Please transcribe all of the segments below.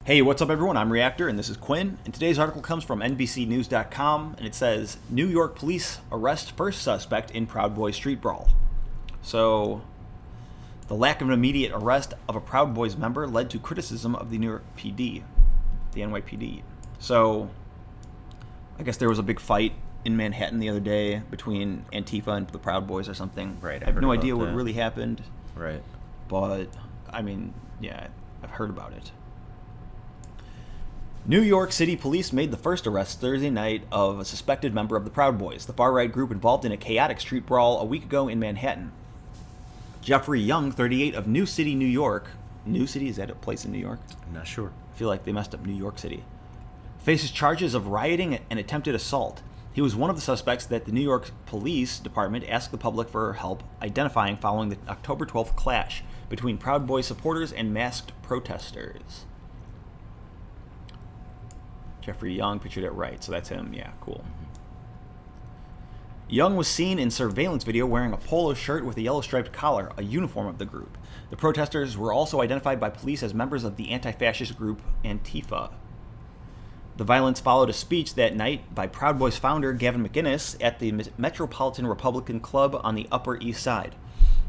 Hey, what's up, everyone? I'm Reactor, and this is Quinn. And today's article comes from NBCNews.com, and it says, New York police arrest first suspect in Proud Boys street brawl. So, the lack of an immediate arrest of a Proud Boys member led to criticism of the New York PD, the NYPD. So, I guess there was a big fight in Manhattan the other day between Antifa and the Proud Boys or something. Right. I have no idea what really happened. Right. But, I mean, yeah, I've heard about it. New York City police made the first arrest Thursday night of a suspected member of the Proud Boys, the far-right group involved in a chaotic street brawl a week ago in Manhattan. Jeffrey Young, 38, of New City, New York. New City? Is that a place in New York? I'm not sure. I feel like they messed up New York City. Faces charges of rioting and attempted assault. He was one of the suspects that the New York Police Department asked the public for help identifying following the October 12th clash between Proud Boys supporters and masked protesters. Jeffrey Young, pictured it right, so that's him. Yeah, cool. Young was seen in surveillance video wearing a polo shirt with a yellow striped collar, a uniform of the group. The protesters were also identified by police as members of the anti-fascist group Antifa. The violence followed a speech that night by Proud Boys founder Gavin McInnes at the Metropolitan Republican Club on the Upper East Side.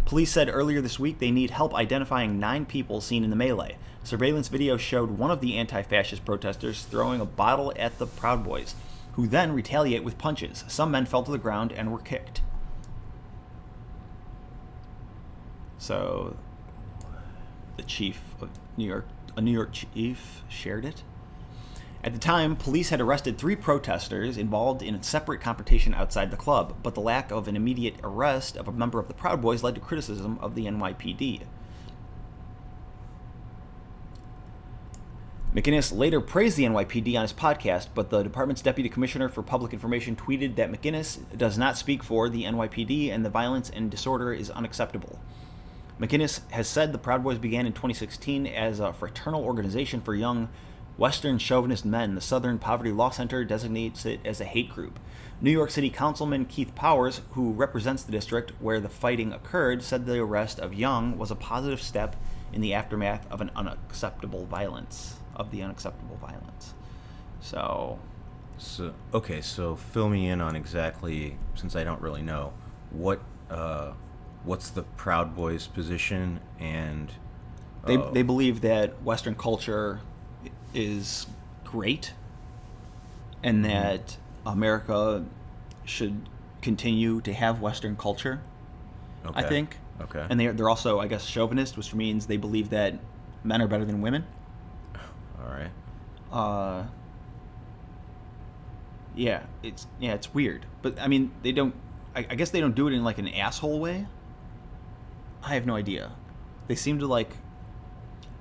Police said earlier this week they need help identifying 9 people seen in the melee. Surveillance video showed one of the anti-fascist protesters throwing a bottle at the Proud Boys, who then retaliate with punches. Some men fell to the ground and were kicked. So, the chief of New York, a New York chief, shared it. At the time, police had arrested 3 protesters involved in a separate confrontation outside the club, but the lack of an immediate arrest of a member of the Proud Boys led to criticism of the NYPD. McInnes later praised the NYPD on his podcast, but the department's deputy commissioner for public information tweeted that McInnes does not speak for the NYPD and the violence and disorder is unacceptable. McInnes has said the Proud Boys began in 2016 as a fraternal organization for young Western chauvinist men. The Southern Poverty Law Center designates it as a hate group. New York City Councilman Keith Powers, who represents the district where the fighting occurred, said the arrest of Young was a positive step in the aftermath of unacceptable violence. So Okay, so fill me in on exactly, since I don't really know, what's the Proud Boys position, and they believe that Western culture is great and that America should continue to have Western culture. Okay. I think. Okay. And they're also, I guess, chauvinist, which means they believe that men are better than women. All right. It's weird, but I mean, they don't. I guess they don't do it in like an asshole way. I have no idea. They seem to like.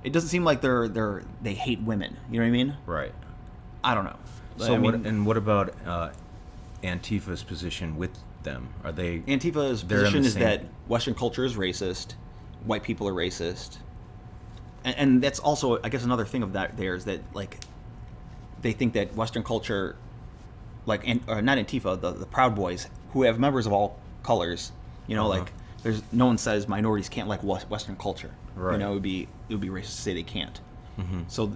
It doesn't seem like they hate women. You know what I mean? Right. I don't know. So what about Antifa's position with them? Are they? Antifa's position is that Western culture is racist, white people are racist, and that's also, I guess, another thing of that there is that like they think that Western culture, not Antifa, the Proud Boys, who have members of all colors, like there's no one says minorities can't like Western culture. Right. It would be racist to say they can't. Mm-hmm. So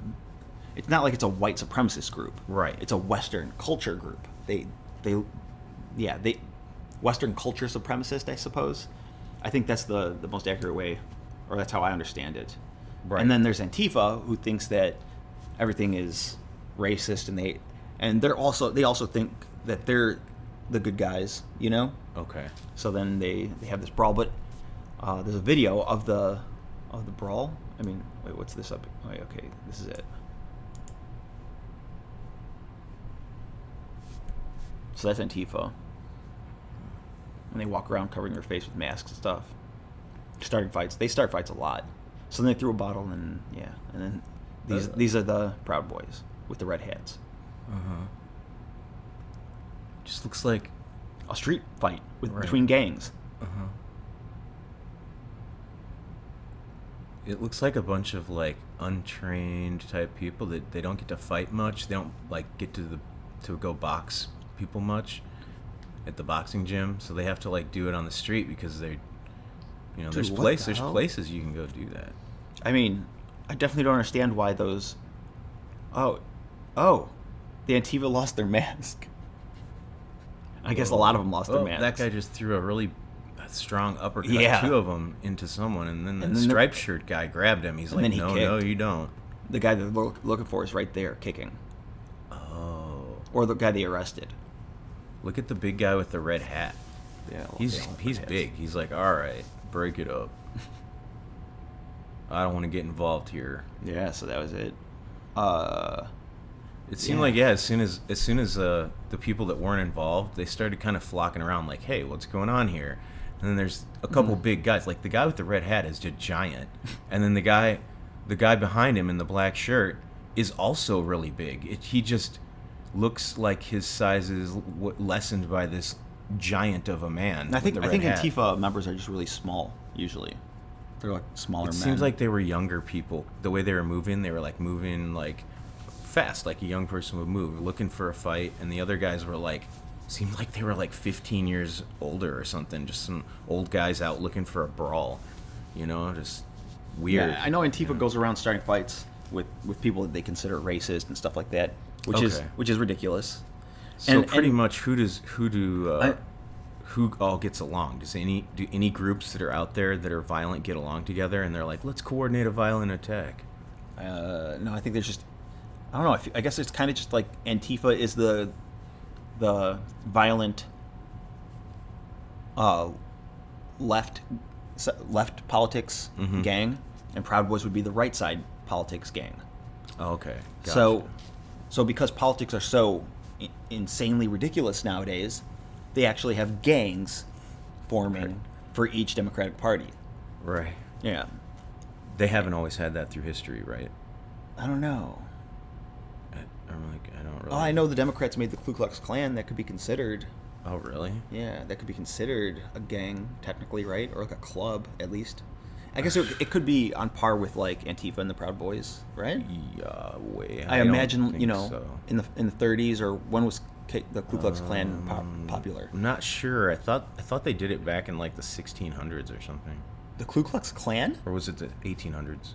it's not like it's a white supremacist group. Right. It's a Western culture group. They Western culture supremacist, I suppose. I think that's the most accurate way, or that's how I understand it. Right. And then there's Antifa, who thinks that everything is racist, and they also think that they're the good guys, Okay. So then they have this brawl, but there's a video of the brawl. I mean, wait, what's this up? Oh, okay, this is it. So that's Antifa. And they walk around covering their face with masks and stuff. Starting fights. They start fights a lot. So then they threw a bottle, and then these are the Proud Boys with the red hats. Just looks like a street fight between gangs. It looks like a bunch of like untrained type people that they don't get to fight much. They don't like get to go box people much at the boxing gym, so they have to like do it on the street because they, there's places you can go do that. I mean, I definitely don't understand why those Oh, oh, the Antifa lost their mask. I guess a lot of them lost their masks. That guy just threw a really strong uppercut, Yeah. 2 of them into someone, and then the And then striped shirt guy grabbed him. He's and like, then he no, kicked. you don't. The guy that they're looking for is right there, kicking. Oh. Or the guy they arrested. Look at the big guy with the red hat. Yeah, He's big. He's like, all right, break it up. I don't want to get involved here. Yeah, so that was it. It seemed Yeah. like as soon as the people that weren't involved, they started kind of flocking around like, hey, what's going on here? And then there's a couple big guys, like the guy with the red hat is just giant, and then the guy behind him in the black shirt is also really big. He just looks like his size is lessened by this giant of a man. And I think with the red hat. Antifa members are just really small usually. They're like smaller men. It seems like they were younger people. The way they were moving moving like fast, like a young person would move, looking for a fight, and the other guys were like, seemed like they were like 15 years older or something, just some old guys out looking for a brawl, just weird. Yeah, I know Antifa goes around starting fights with people that they consider racist and stuff like that, which is ridiculous. So pretty much, who all gets along? Do any groups that are out there that are violent get along together and they're like, let's coordinate a violent attack? No, I think there's just, I don't know. I guess it's kind of just like Antifa is the violent left politics gang, and Proud Boys would be the right side politics gang. Oh, okay. Gotcha. So because politics are so insanely ridiculous nowadays, they actually have gangs forming for each Democratic Party. Right. Yeah. They haven't always had that through history, right? I don't know. I don't really. Oh, I know the Democrats made the Ku Klux Klan. That could be considered. Oh, really? Yeah, that could be considered a gang, technically, right? Or like a club, at least. I guess it could be on par with like Antifa and the Proud Boys, right? Yeah, way. I imagine, don't think so. in the 30s, or when was the Ku Klux Klan popular? I'm not sure. I thought they did it back in like the 1600s or something. The Ku Klux Klan? Or was it the 1800s?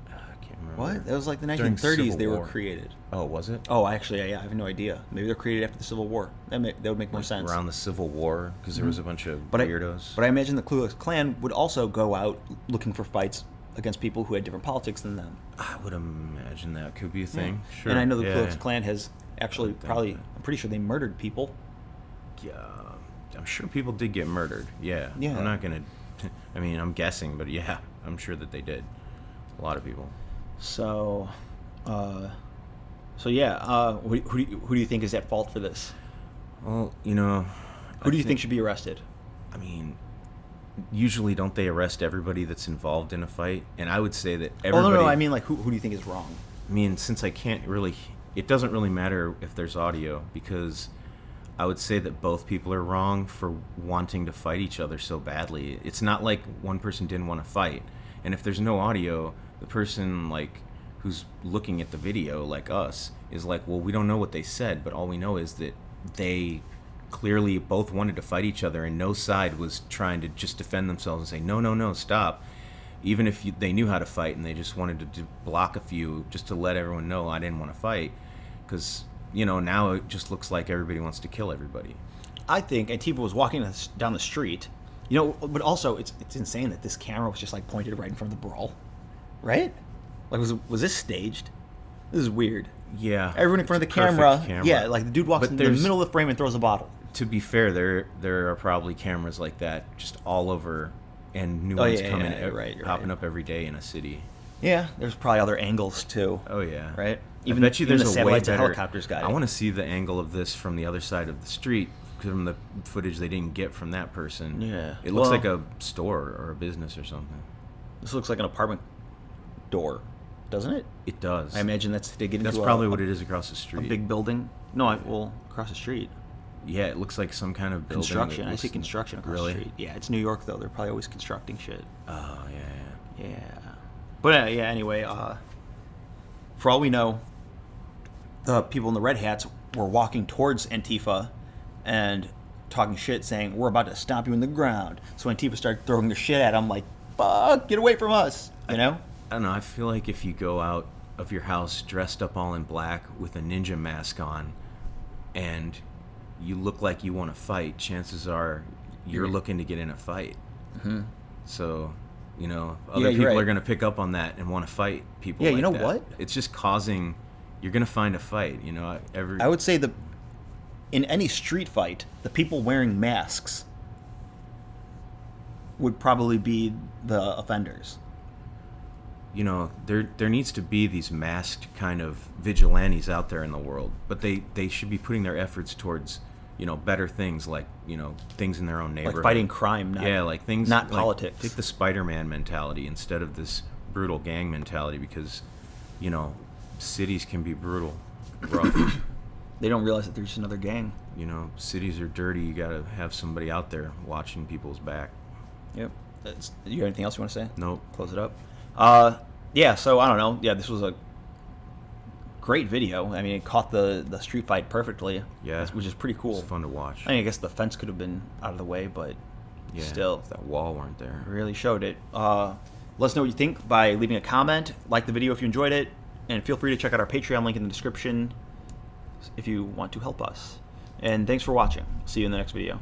I can't remember. What? That was like the During 1930s Civil they were War. created. Oh, was it? Oh, actually, yeah, I have no idea. Maybe they're created after the Civil War. That would make more sense. Around the Civil War, because there was a bunch of weirdos. But I imagine the Ku Klux Klan would also go out looking for fights against people who had different politics than them. I would imagine that could be a thing. Sure. And I know the yeah. Ku Klux Klan has actually think probably, that. I'm pretty sure they murdered people. Yeah, I'm sure people did get murdered. Yeah. Yeah. I'm not gonna. I mean, I'm guessing, but yeah, I'm sure that they did. A lot of people. So, who do you think is at fault for this? Well, Who do you think should be arrested? I mean, usually don't they arrest everybody that's involved in a fight? And I would say that everybody. Oh, no, I mean, like, who do you think is wrong? I mean, since I can't really, it doesn't really matter if there's audio, because I would say that both people are wrong for wanting to fight each other so badly. It's not like one person didn't want to fight. And if there's no audio, the person like who's looking at the video, like us, is like, well, we don't know what they said, but all we know is that they clearly both wanted to fight each other, and no side was trying to just defend themselves and say, no, stop. Even if they knew how to fight and they just wanted to block a few just to let everyone know I didn't want to fight, because now it just looks like everybody wants to kill everybody. I think Antifa was walking down the street, but also it's insane that this camera was just like pointed right in front of the Brawl, right? Like, was this staged? This is weird. Yeah. Everyone in front of the Perfect camera. Yeah, like the dude walks in the middle of the frame and throws a bottle. To be fair, there are probably cameras like that just all over, and new ones popping up every day in a city. Yeah, there's probably other angles too. Oh yeah, right. I bet you there's the a way satellites better. And helicopters guy. I want to see the angle of this from the other side of the street, from the footage they didn't get from that person. Yeah, it looks like a store or a business or something. This looks like an apartment door, doesn't it? It does. I imagine they get into. That's probably what it is across the street. A big building. No, across the street. Yeah, it looks like some kind of building. Construction. I see construction across really? the street. Yeah, it's New York though. They're probably always constructing shit. Oh yeah. But yeah. Anyway, for all we know, the people in the red hats were walking towards Antifa and talking shit, saying, "We're about to stomp you in the ground." So Antifa started throwing their shit at them, like, "Fuck, get away from us!" I don't know. I feel like if you go out of your house dressed up all in black with a ninja mask on, and you look like you want to fight, chances are you're looking to get in a fight. Mm-hmm. So, you know, other people are going to pick up on that and want to fight people. Yeah, like you know that. what? It's just causing. You're going to find a fight. You know, I would say in any street fight, the people wearing masks would probably be the offenders. You know, there needs to be these masked kind of vigilantes out there in the world, but they should be putting their efforts towards, you know, better things, like, you know, things in their own neighborhood. Like fighting crime, like things, not like, politics. Take the Spider-Man mentality instead of this brutal gang mentality, because, you know, cities can be brutal, rough. They don't realize that they're just another gang. You know, cities are dirty. You got to have somebody out there watching people's back. Yep. You got anything else you want to say? Nope. Close it up. Yeah, so I don't know. Yeah, this was a great video. I mean, it caught the street fight perfectly. Yeah. Which is pretty cool. It's fun to watch. I mean, I guess the fence could have been out of the way, but yeah, still. if that wall weren't there. Really showed it. Let us know what you think by leaving a comment. Like the video if you enjoyed it. And feel free to check out our Patreon link in the description if you want to help us. And thanks for watching. See you in the next video.